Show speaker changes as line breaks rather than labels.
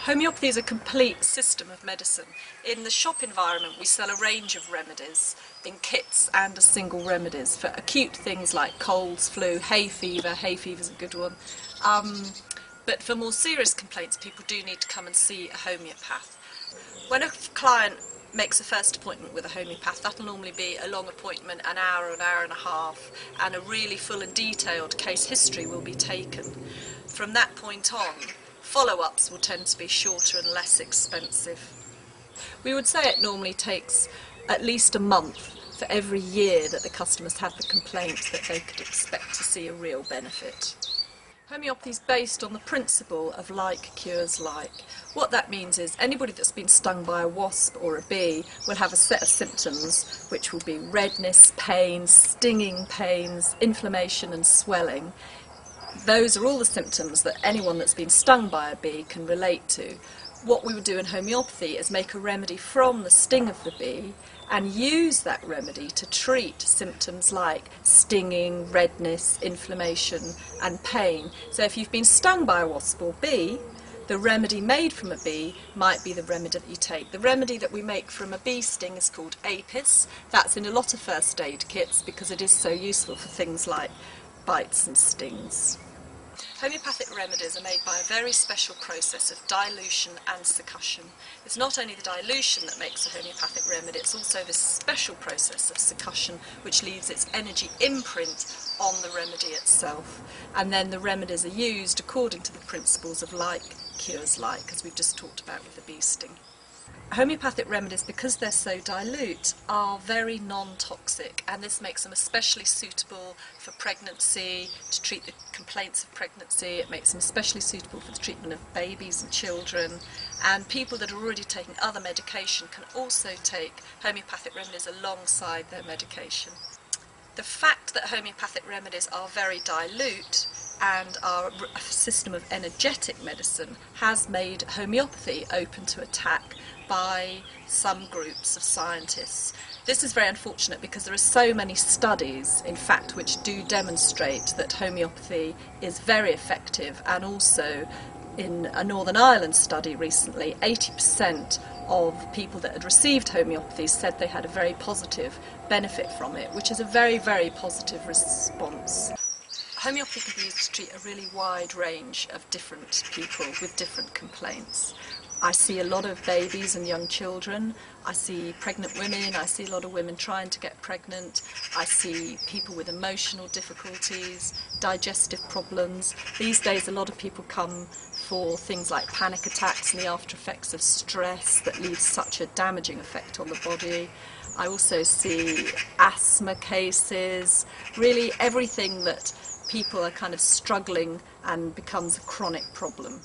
Homeopathy is a complete system of medicine. In the shop environment we sell a range of remedies in kits and as single remedies for acute things like colds, flu, hay fever. Hay fever is a good one. But for more serious complaints people do need to come and see a homeopath. When a client makes a first appointment with a homeopath, that'll normally be a long appointment, an hour and a half, and a really full and detailed case history will be taken. From that point on, follow-ups will tend to be shorter and less expensive. We would say it normally takes at least a month for every year that the customers have the complaint that they could expect to see a real benefit. Homeopathy is based on the principle of like cures like. What that means is anybody that's been stung by a wasp or a bee will have a set of symptoms which will be redness, pain, stinging pains, inflammation and swelling. Those are all the symptoms that anyone that's been stung by a bee can relate to. What we would do in homeopathy is make a remedy from the sting of the bee and use that remedy to treat symptoms like stinging, redness, inflammation and pain. So if you've been stung by a wasp or bee, the remedy made from a bee might be the remedy that you take. The remedy that we make from a bee sting is called apis. That's in a lot of first aid kits because it is so useful for things like bites and stings. Homeopathic remedies are made by a very special process of dilution and succussion. It's not only the dilution that makes a homeopathic remedy, it's also this special process of succussion which leaves its energy imprint on the remedy itself. And then the remedies are used according to the principles of like cures like, as we've just talked about with the bee sting. Homeopathic remedies, because they're so dilute, are very non-toxic, and this makes them especially suitable for pregnancy, to treat the complaints of pregnancy. It makes them especially suitable for the treatment of babies and children, and people that are already taking other medication can also take homeopathic remedies alongside their medication. The fact that homeopathic remedies are very dilute and are a system of energetic medicine has made homeopathy open to attack by some groups of scientists. This is very unfortunate because there are so many studies, in fact, which do demonstrate that homeopathy is very effective, and also in a Northern Ireland study recently, 80% of people that had received homeopathy said they had a very positive benefit from it, which is a very, very positive response. Homeopathy can be used to treat a really wide range of different people with different complaints. I see a lot of babies and young children, I see pregnant women, I see a lot of women trying to get pregnant, I see people with emotional difficulties, digestive problems. These days a lot of people come for things like panic attacks and the after effects of stress that leave such a damaging effect on the body. I also see asthma cases, really everything that people are kind of struggling and becomes a chronic problem.